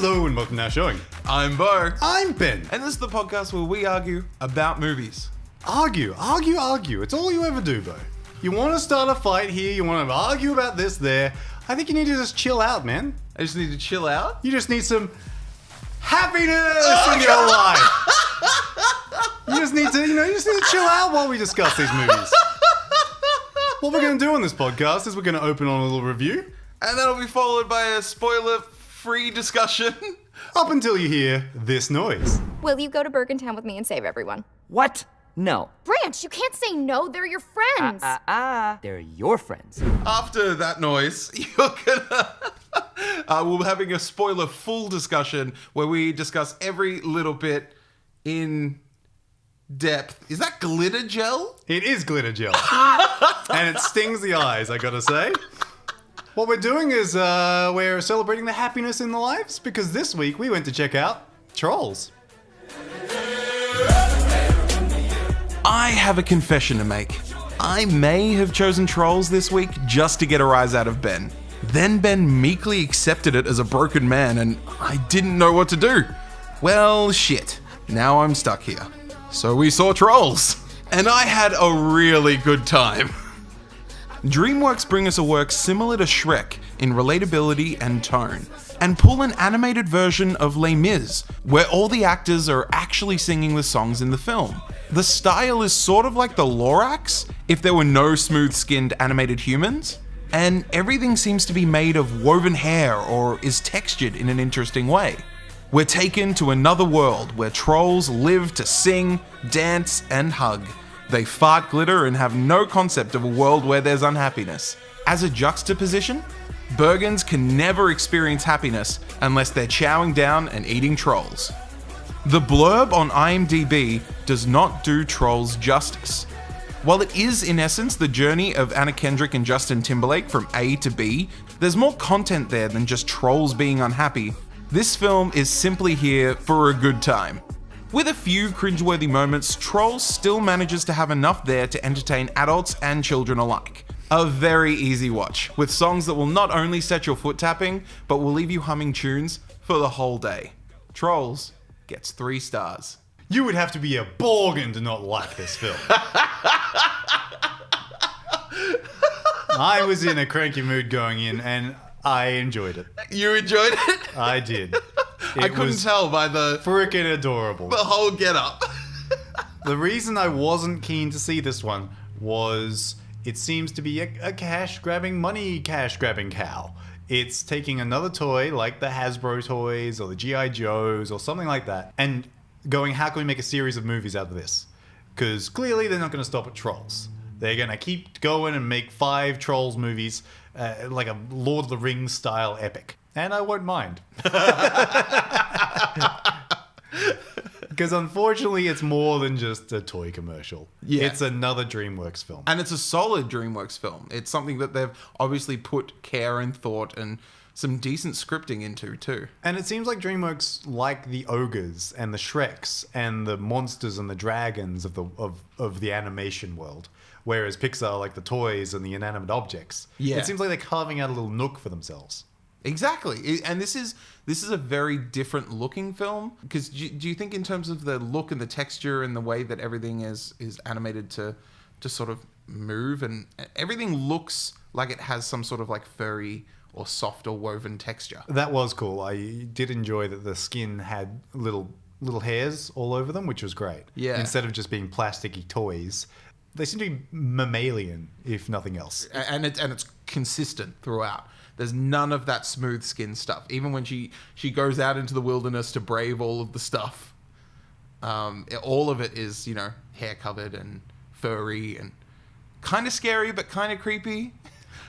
Hello and welcome to our showing. I'm Beau. I'm Ben. And this is the podcast where we argue about movies. Argue. It's all you ever do, Beau. You want to start a fight here, you want to argue about this, there. I think you need to just chill out, man. I just need to chill out. You just need some happiness in your life. You just need to, chill out while we discuss these movies. What we're going to do on this podcast is we're going to open on a little review. And that'll be followed by a spoiler-free discussion. Up until you hear this noise. Will you go to Bergentown with me and save everyone? What? No. Branch, you can't say no. They're your friends. They're your friends. After that noise, you're gonna... we're having a spoiler-full discussion where we discuss every little bit in depth. Is that glitter gel? It is glitter gel. And it stings the eyes, I gotta say. What we're doing is we're celebrating the happiness in the lives because this week we went to check out Trolls. I have a confession to make. I may have chosen Trolls this week just to get a rise out of Ben. Then Ben meekly accepted it as a broken man and I didn't know what to do. Well, shit. Now I'm stuck here. So we saw Trolls. And I had a really good time. Dreamworks bring us a work similar to Shrek in relatability and tone, and pull an animated version of Les Mis, where all the actors are actually singing the songs in the film. The style is sort of like the Lorax, if there were no smooth-skinned animated humans, and everything seems to be made of woven hair or is textured in an interesting way. We're taken to another world where trolls live to sing, dance, and hug. They fart glitter and have no concept of a world where there's unhappiness. As a juxtaposition, Bergens can never experience happiness unless they're chowing down and eating trolls. The blurb on IMDb does not do Trolls justice. While it is in essence the journey of Anna Kendrick and Justin Timberlake from A to B, there's more content there than just trolls being unhappy. This film is simply here for a good time. With a few cringeworthy moments, Trolls still manages to have enough there to entertain adults and children alike. A very easy watch, with songs that will not only set your foot tapping, but will leave you humming tunes for the whole day. Trolls gets 3 stars. You would have to be a Borgin to not like this film. I was in a cranky mood going in and I enjoyed it. You enjoyed it? I did. I couldn't tell by the freaking adorable. The whole get-up. The reason I wasn't keen to see this one was it seems to be a money cash grabbing cow. It's taking another toy like the Hasbro toys or the G.I. Joes or something like that and going, how can we make a series of movies out of this? Because clearly they're not going to stop at Trolls. They're going to keep going and make 5 Trolls movies like a Lord of the Rings style epic. And I won't mind. Because unfortunately, it's more than just a toy commercial. Yeah. It's another Dreamworks film. And it's a solid Dreamworks film. It's something that they've obviously put care and thought and some decent scripting into too. And it seems like Dreamworks like the ogres and the Shreks and the monsters and the dragons of the animation world. Whereas Pixar like the toys and the inanimate objects. Yeah. It seems like they're carving out a little nook for themselves. Exactly, and this is a very different looking film because do you think in terms of the look and the texture and the way that everything is animated to sort of move and everything looks like it has some sort of like furry or soft or woven texture. That was cool. I did enjoy that the skin had little hairs all over them, which was great. Yeah. Instead of just being plasticky toys, they seem to be mammalian, if nothing else. And it's consistent throughout. There's none of that smooth skin stuff. Even when she goes out into the wilderness to brave all of the stuff, all of it is, hair covered and furry and kind of scary, but kind of creepy.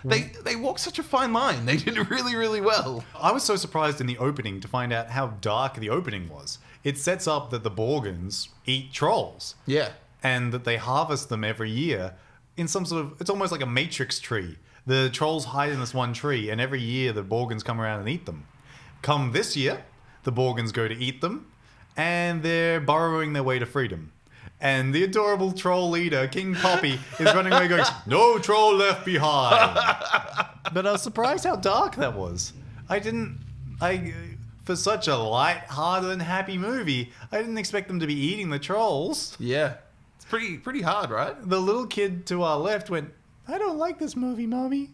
They walk such a fine line. They did really, really well. I was so surprised in the opening to find out how dark the opening was. It sets up that the Borgans eat trolls. Yeah. And that they harvest them every year in some sort of... It's almost like a matrix tree. The trolls hide in this one tree, and every year the Borgans come around and eat them. Come this year, the Borgans go to eat them, and they're burrowing their way to freedom. And the adorable troll leader, King Poppy, is running away going, "No troll left behind." But I was surprised how dark that was. For such a light-hearted and happy movie, I didn't expect them to be eating the trolls. Yeah. It's pretty hard, right? The little kid to our left went, I don't like this movie, Mommy.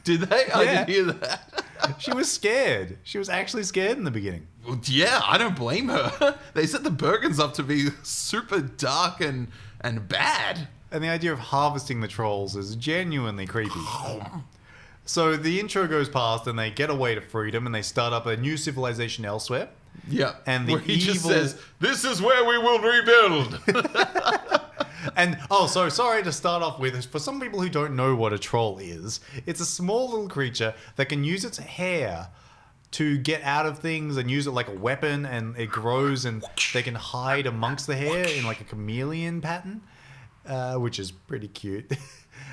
Did they? I Yeah. didn't hear that. She was scared. She was actually scared in the beginning. Well, yeah, I don't blame her. They set the Bergens up to be super dark and bad. And the idea of harvesting the trolls is genuinely creepy. So the intro goes past and they get away to freedom and they start up a new civilization elsewhere. Yeah. And the where he just evil- says, "This is where we will rebuild." And, so sorry to start off with, for some people who don't know what a troll is, it's a small little creature that can use its hair to get out of things and use it like a weapon, and it grows and they can hide amongst the hair in like a chameleon pattern, which is pretty cute.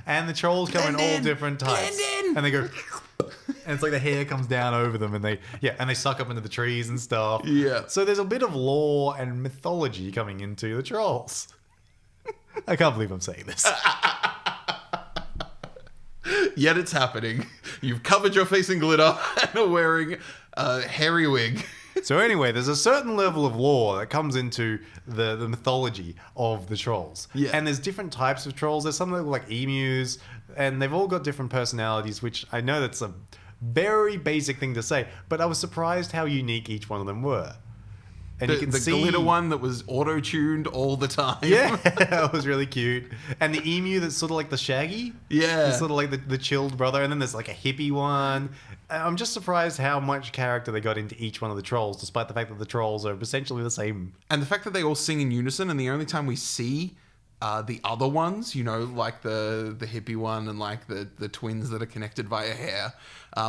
And the trolls come in all different types. And they go... And it's like the hair comes down over them and they suck up into the trees and stuff. Yeah. So there's a bit of lore and mythology coming into the trolls. I can't believe I'm saying this. Yet it's happening. You've covered your face in glitter and are wearing a hairy wig. So anyway, there's a certain level of lore that comes into the mythology of the trolls. Yeah. And there's different types of trolls. There's some that look like emus, and they've all got different personalities, which I know that's a very basic thing to say, but I was surprised how unique each one of them were. And you can The see glitter one that was auto-tuned all the time. Yeah, that was really cute. And the emu that's sort of like the Shaggy. Yeah. It's sort of like the chilled brother. And then there's like a hippie one. I'm just surprised how much character they got into each one of the trolls, despite the fact that the trolls are essentially the same. And the fact that they all sing in unison, and the only time we see the other ones, you know, like the hippie one and like the twins that are connected via hair,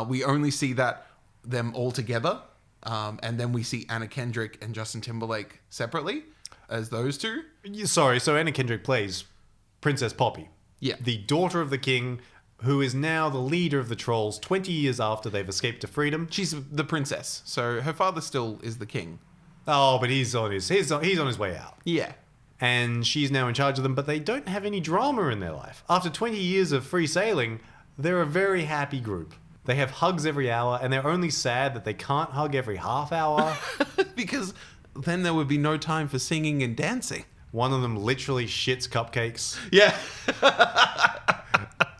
we only see them all together. And then we see Anna Kendrick and Justin Timberlake separately as those two. Sorry, so Anna Kendrick plays Princess Poppy. Yeah. The daughter of the king, who is now the leader of the trolls 20 years after they've escaped to freedom. She's the princess, so her father still is the king. Oh, but he's on his way out. Yeah. And she's now in charge of them, but they don't have any drama in their life. After 20 years of free sailing, they're a very happy group. They have hugs every hour, and they're only sad that they can't hug every half hour. Because then there would be no time for singing and dancing. One of them literally shits cupcakes. Yeah.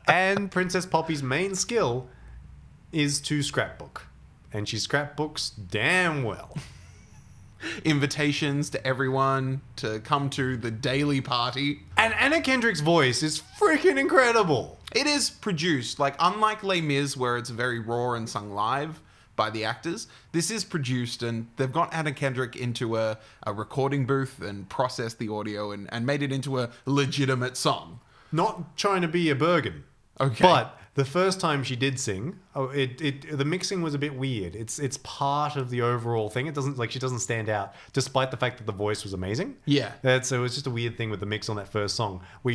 And Princess Poppy's main skill is to scrapbook. And she scrapbooks damn well. Invitations to everyone to come to the daily party. And Anna Kendrick's voice is freaking incredible. It is produced, like, unlike Les Mis, where it's very raw and sung live by the actors, this is produced, and they've got Anna Kendrick into a recording booth and processed the audio and made it into a legitimate song. Not trying to be a Bergen. Okay. But the first time she did sing, the mixing was a bit weird. It's part of the overall thing. It doesn't, like, she doesn't stand out, despite the fact that the voice was amazing. Yeah. So it was just a weird thing with the mix on that first song, where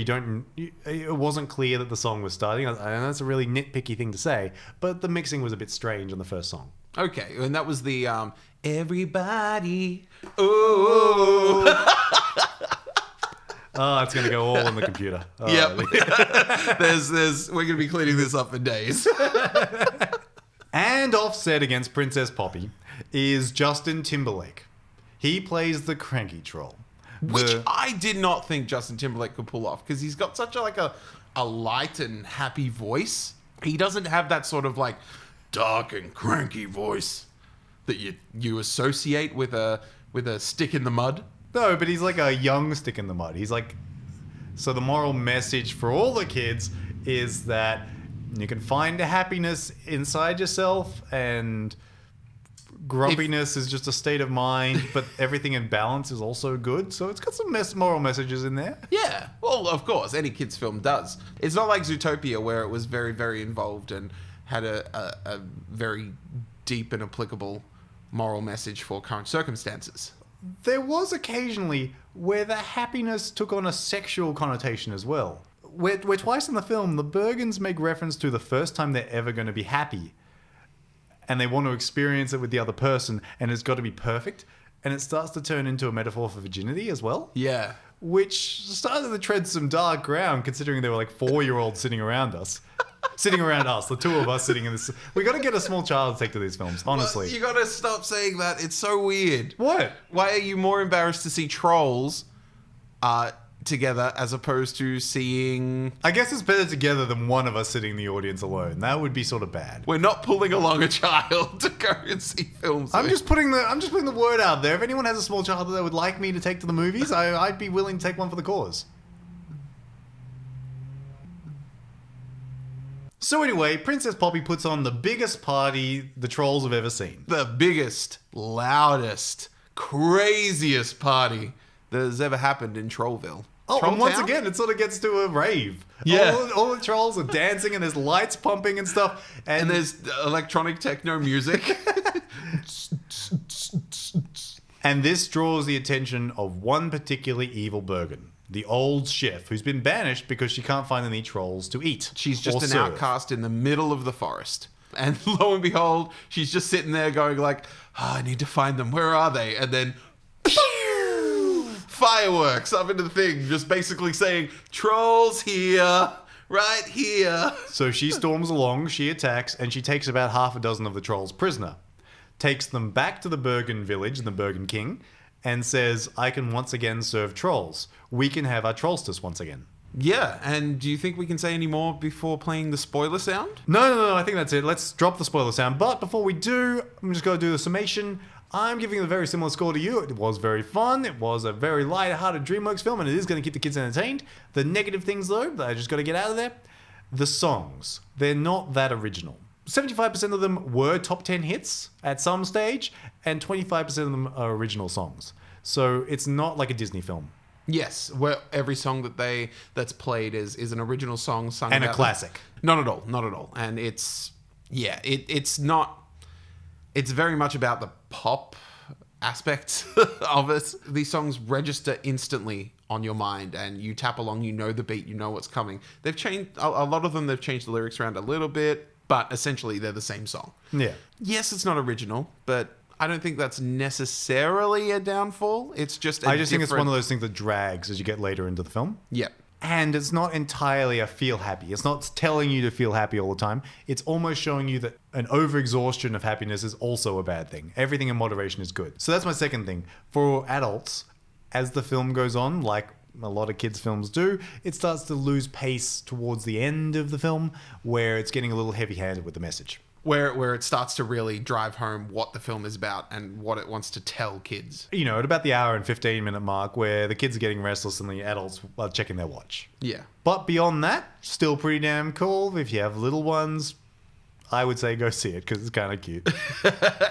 it wasn't clear that the song was starting. And that's a really nitpicky thing to say, but the mixing was a bit strange on the first song. Okay, and that was the everybody. Oh. Oh, it's going to go all on the computer. Oh, Yep. We're going to be cleaning this up for days. And offset against Princess Poppy is Justin Timberlake. He plays the cranky troll. Which I did not think Justin Timberlake could pull off, because he's got such a light and happy voice. He doesn't have that sort of like dark and cranky voice that you associate with a stick in the mud. No, but he's like a young stick in the mud. He's like... So the moral message for all the kids is that you can find a happiness inside yourself, and grumpiness is just a state of mind, but everything in balance is also good. So it's got some moral messages in there. Yeah, well, of course, any kids' film does. It's not like Zootopia, where it was very, very involved and had a very deep and applicable moral message for current circumstances. There was occasionally where the happiness took on a sexual connotation as well. Where twice in the film, the Bergens make reference to the first time they're ever going to be happy. And they want to experience it with the other person, and it's got to be perfect. And it starts to turn into a metaphor for virginity as well. Yeah. Which started to tread some dark ground, considering there were like 4-year-olds sitting around us. Sitting around us, the two of us sitting in this. We got to get a small child to take to these films, honestly. You gotta stop saying that. It's so weird. What? Why are you more embarrassed to see trolls together as opposed to seeing... I guess it's better together than one of us sitting in the audience alone. That would be sort of bad. We're not pulling along a child to go and see films. I'm just putting the word out there. If anyone has a small child that would like me to take to the movies, I'd be willing to take one for the cause. So anyway, Princess Poppy puts on the biggest party the trolls have ever seen. The biggest, loudest, craziest party that has ever happened in Trollville. Oh, Troll and once Town? again, it sort of gets to a rave. Yeah. All the trolls are dancing and there's lights pumping and stuff. And there's electronic techno music. And this draws the attention of one particularly evil Bergen. The old chef who's been banished because she can't find any trolls to eat. She's just or an serve. outcast in the middle of the forest. And lo and behold, she's just sitting there going like, I need to find them. Where are they? And then fireworks up into the thing, just basically saying, trolls here, right here. So she storms along, she attacks, and she takes about half a dozen of the trolls prisoner. Takes them back to the Bergen village and the Bergen king, and says, I can once again serve trolls. We can have our trollstice once again. Yeah, and do you think we can say any more before playing the spoiler sound? No, I think that's it. Let's drop the spoiler sound. But before we do, I'm just going to do the summation. I'm giving it a very similar score to you. It was very fun. It was a very light-hearted Dreamworks film, and it is going to keep the kids entertained. The negative things, though, that I just got to get out of there. The songs. They're not that original. 75% of them were top 10 hits at some stage, and 25% of them are original songs. So it's not like a Disney film. Yes, where every song that's played is an original song sung And a about classic. Not at all. And it's not. It's very much about the pop aspect of it. These songs register instantly on your mind, and you tap along. You know the beat. You know what's coming. They've changed a lot of them. They've changed the lyrics around a little bit, but essentially they're the same song. Yeah. Yes, it's not original, but I don't think that's necessarily a downfall. It's just I just think it's one of those things that drags as you get later into the film. Yeah. And it's not entirely a feel happy. It's not telling you to feel happy all the time. It's almost showing you that an overexhaustion of happiness is also a bad thing. Everything in moderation is good. So that's my second thing. For adults, as the film goes on, like a lot of kids' films do, it starts to lose pace towards the end of the film, where it's getting a little heavy-handed with the message. Where it starts to really drive home what the film is about and what it wants to tell kids. You know, at about the hour and 15-minute mark, where the kids are getting restless and the adults are checking their watch. Yeah. But beyond that, still pretty damn cool. If you have little ones, I would say go see it because it's kind of cute.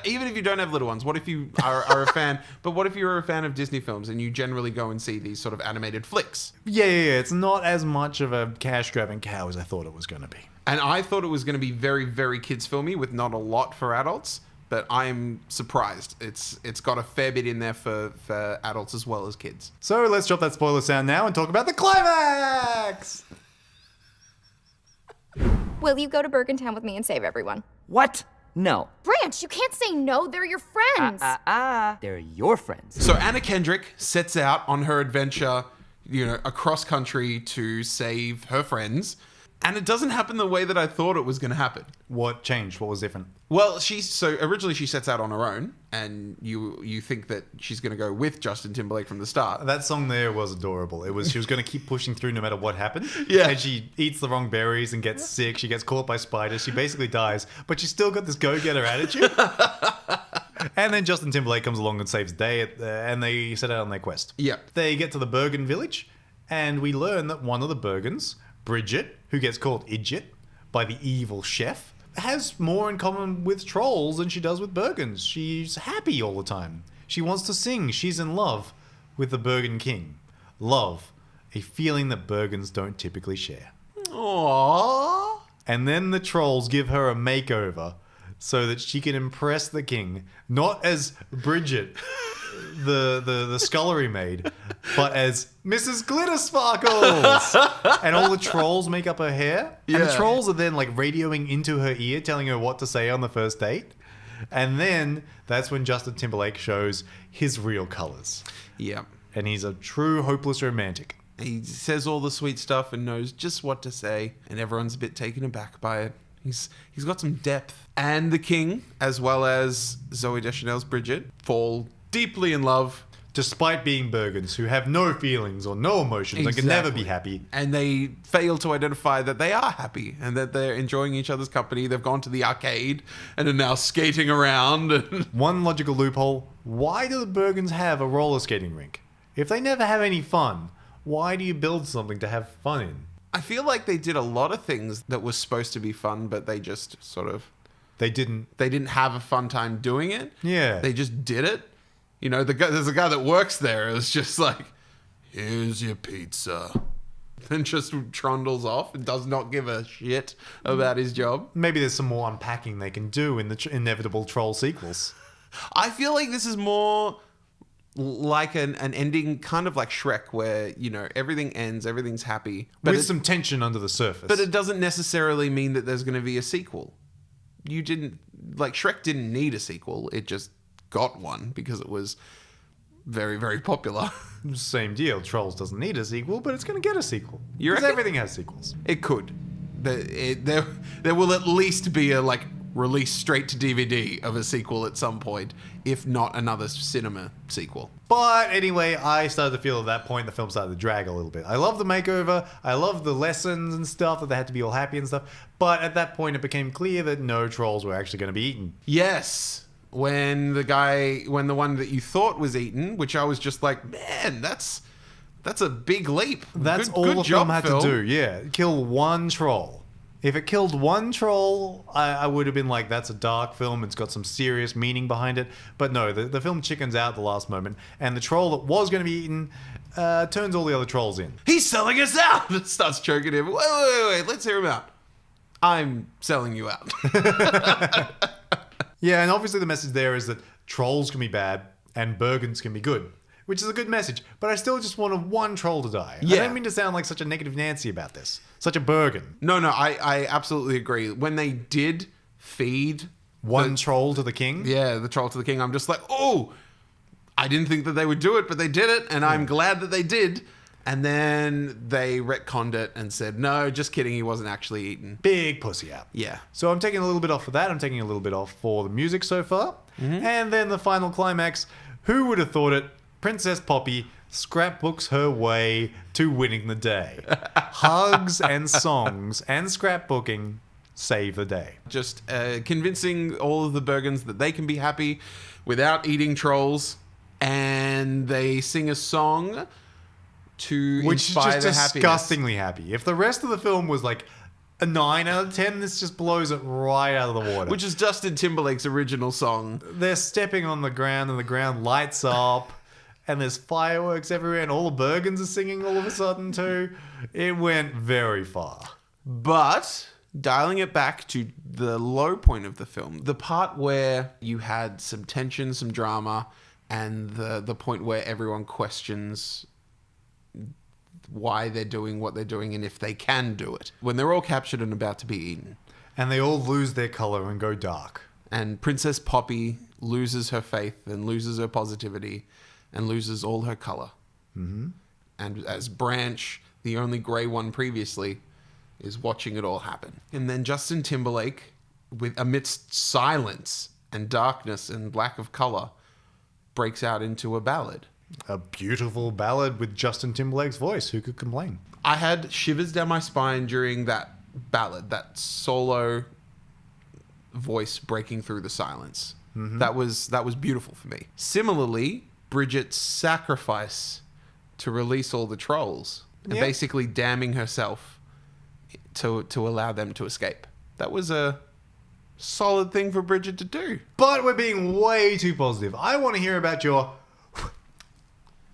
Even if you don't have little ones, what if you are a fan? But what if you're a fan of Disney films and you generally go and see these sort of animated flicks? Yeah. It's not as much of a cash-grabbing cow as I thought it was going to be. And I thought it was going to be very, very kids filmy with not a lot for adults, but I'm surprised. It's got a fair bit in there for adults as well as kids. So let's drop that spoiler sound now and talk about the climax! Will you go to Bergen Town with me and save everyone? What? No. Branch, you can't say no. They're your friends. They're your friends. So Anna Kendrick sets out on her adventure, across country to save her friends. And it doesn't happen the way that I thought it was going to happen. What changed? What was different? Well, originally she sets out on her own, and you think that she's going to go with Justin Timberlake from the start. That song there was adorable. She was going to keep pushing through no matter what happened. Yeah. And she eats the wrong berries and gets sick. She gets caught by spiders. She basically dies. But she's still got this go-getter attitude. And then Justin Timberlake comes along and saves the day, and they set out on their quest. Yeah. They get to the Bergen village, and we learn that one of the Bergens, Bridget, who gets called Idjit by the evil chef, has more in common with trolls than she does with Bergens. She's happy all the time. She wants to sing. She's in love with the Bergen king. Love, a feeling that Bergens don't typically share. Aww. And then the trolls give her a makeover so that she can impress the king, not as Bridget, the scullery maid, but as Mrs. Glitter Sparkles. And all the trolls make up her hair. Yeah. And the trolls are then like radioing into her ear, telling her what to say on the first date. And then that's when Justin Timberlake shows his real colors. Yeah. And he's a true hopeless romantic. He says all the sweet stuff and knows just what to say, and everyone's a bit taken aback by it. He's got some depth. And the king, as well as Zooey Deschanel's Bridget, fall deeply in love. Despite being Bergens who have no feelings or no emotions and can never be happy. And they fail to identify that they are happy and that they're enjoying each other's company. They've gone to the arcade and are now skating around. One logical loophole, why do the Bergens have a roller skating rink? If they never have any fun, why do you build something to have fun in? I feel like they did a lot of things that were supposed to be fun, but they just sort of... They didn't have a fun time doing it. Yeah. They just did it. You know, there's a guy that works there. It's just like, here's your pizza. And just trundles off and does not give a shit about his job. Maybe there's some more unpacking they can do in the inevitable Troll sequels. I feel like this is more like an ending kind of like Shrek where, you know, everything ends, everything's happy. But With some tension under the surface. But it doesn't necessarily mean that there's going to be a sequel. Shrek didn't need a sequel. It just got one because it was very, very popular. Same deal. Trolls doesn't need a sequel, but it's going to get a sequel. You Because reckon? everything has sequels. It could. There will at least be a release straight to DVD of a sequel at some point, if not another cinema sequel. But anyway, I started to feel at that point the film started to drag a little bit. I love the makeover. I love the lessons and stuff that they had to be all happy and stuff. But at that point, it became clear that no trolls were actually going to be eaten. Yes. When the one that you thought was eaten, which I was just like, man, that's a big leap. That's all good the job, film had Phil. to do. Yeah, kill one troll. If it killed one troll, I would have been like, that's a dark film. It's got some serious meaning behind it. But no, the film chickens out at the last moment. And the troll that was going to be eaten turns all the other trolls in. He's selling us out. Starts choking him. Wait. Let's hear him out. I'm selling you out. Yeah, and obviously the message there is that trolls can be bad and Bergens can be good. Which is a good message, but I still just wanted one troll to die. Yeah. I don't mean to sound like such a negative Nancy about this. Such a Bergen. No, I absolutely agree. When they did feed One troll to the king? the troll to the king, I'm just like, oh, I didn't think that they would do it, but they did it, and I'm glad that they did. And then they retconned it and said, no, just kidding, he wasn't actually eaten. Big pussy out. Yeah. So I'm taking a little bit off for that. I'm taking a little bit off for the music so far. Mm-hmm. And then the final climax. Who would have thought it? Princess Poppy scrapbooks her way to winning the day. Hugs and songs and scrapbooking save the day. Just convincing all of the Bergens that they can be happy without eating trolls. And they sing a song to Which is inspire just their happiness. disgustingly happy. If the rest of the film was like a 9 out of 10, this just blows it right out of the water. Which is Justin Timberlake's original song. They're stepping on the ground and the ground lights up and there's fireworks everywhere and all the Bergens are singing all of a sudden too. It went very far. But dialing it back to the low point of the film, the part where you had some tension, some drama, and the point where everyone questions why they're doing what they're doing and if they can do it. When they're all captured and about to be eaten. And they all lose their color and go dark. And Princess Poppy loses her faith and loses her positivity and loses all her color. Mm-hmm. And as Branch, the only grey one previously, is watching it all happen. And then Justin Timberlake, amidst silence and darkness and lack of color, breaks out into a ballad. A beautiful ballad with Justin Timberlake's voice. Who could complain? I had shivers down my spine during that ballad, that solo voice breaking through the silence. Mm-hmm. That was beautiful for me. Similarly, Bridget's sacrifice to release all the trolls and basically damning herself to allow them to escape. That was a solid thing for Bridget to do. But we're being way too positive. I want to hear about your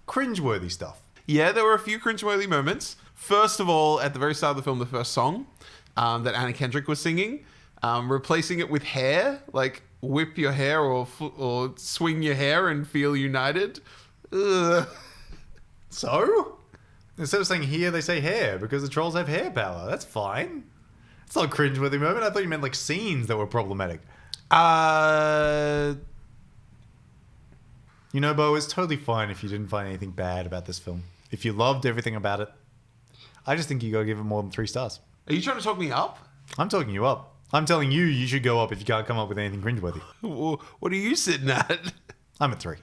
cringeworthy stuff. Yeah, there were a few cringeworthy moments. First of all, at the very start of the film, the first song that Anna Kendrick was singing, replacing it with hair, like whip your hair or swing your hair and feel united. Ugh. So? Instead of saying here, they say hair because the trolls have hair power. That's fine. It's not a cringeworthy moment. I thought you meant like scenes that were problematic. You know, Beau, it's totally fine if you didn't find anything bad about this film. If you loved everything about it, I just think you gotta give it more than 3 stars. Are you trying to talk me up? I'm talking you up. I'm telling you, you should go up if you can't come up with anything cringeworthy. What are you sitting at? I'm at 3.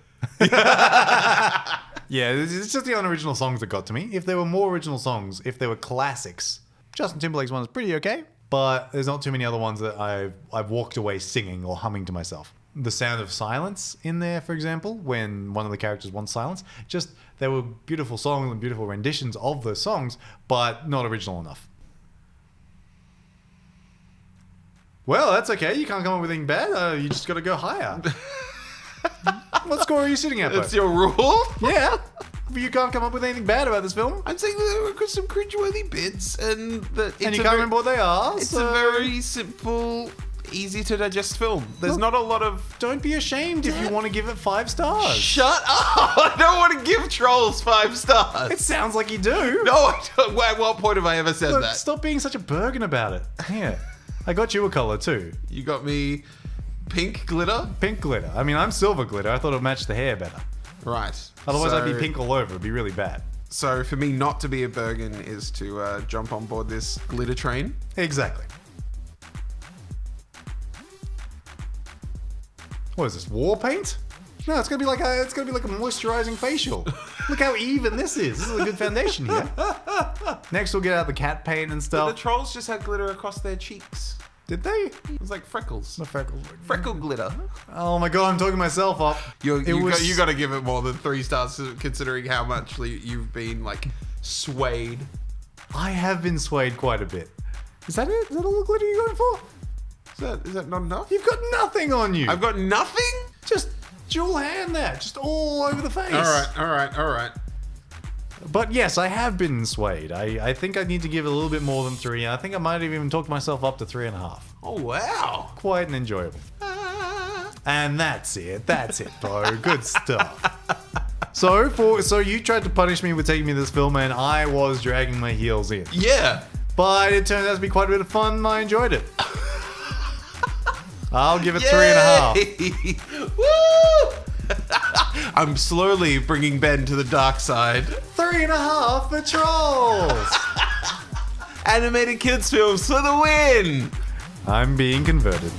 Yeah, it's just the unoriginal songs that got to me. If there were more original songs, if there were classics, Justin Timberlake's one is pretty okay, but there's not too many other ones that I've walked away singing or humming to myself. The sound of silence in there, for example, when one of the characters wants silence, just there were beautiful songs and beautiful renditions of those songs, but not original enough. Well, that's okay. You can't come up with anything bad. You just got to go higher. What score are you sitting at, That's though? your rule? Yeah. But you can't come up with anything bad about this film. I'm saying that there were some cringeworthy bits and that And you can't remember what they are. It's so a very simple, easy to digest film. There's not a lot of... Don't be ashamed if you want to give it 5 stars. Shut up! I don't want to give Trolls 5 stars. It sounds like you do. No, I don't. At what point have I ever said Look, that? stop being such a Bergen about it. Here. I got you a color too. You got me pink glitter? Pink glitter. I mean, I'm silver glitter. I thought it would match the hair better. Right. Otherwise, So- I'd be pink all over. It'd be really bad. So for me not to be a Bergen is to jump on board this glitter train. Exactly. What is this? War paint? No, it's gonna be like a moisturizing facial. Look how even this is. This is a good foundation here. Next, we'll get out the cat paint and The stuff. Trolls just had glitter across their cheeks. Did they? It was like freckles. The freckles. Freckle glitter. Oh my god, I'm talking myself up. You was- got to give it more than 3 stars considering how much you've been like swayed. I have been swayed quite a bit. Is that it? Is that all the glitter you're going for? Is that not enough? You've got nothing on you. I've got nothing? Just dual hand there, just all over the face. All right. But yes, I have been swayed. I think I need to give it a little bit more than 3. I think I might have even talked myself up to 3.5. Oh, wow. Quite an enjoyable. And that's it, bro. Good stuff. So you tried to punish me with taking me to this film, and I was dragging my heels in. Yeah. But it turned out to be quite a bit of fun. I enjoyed it. I'll give it 3.5. Woo! I'm slowly bringing Ben to the dark side. 3.5 for Trolls. Animated kids films for the win! I'm being converted.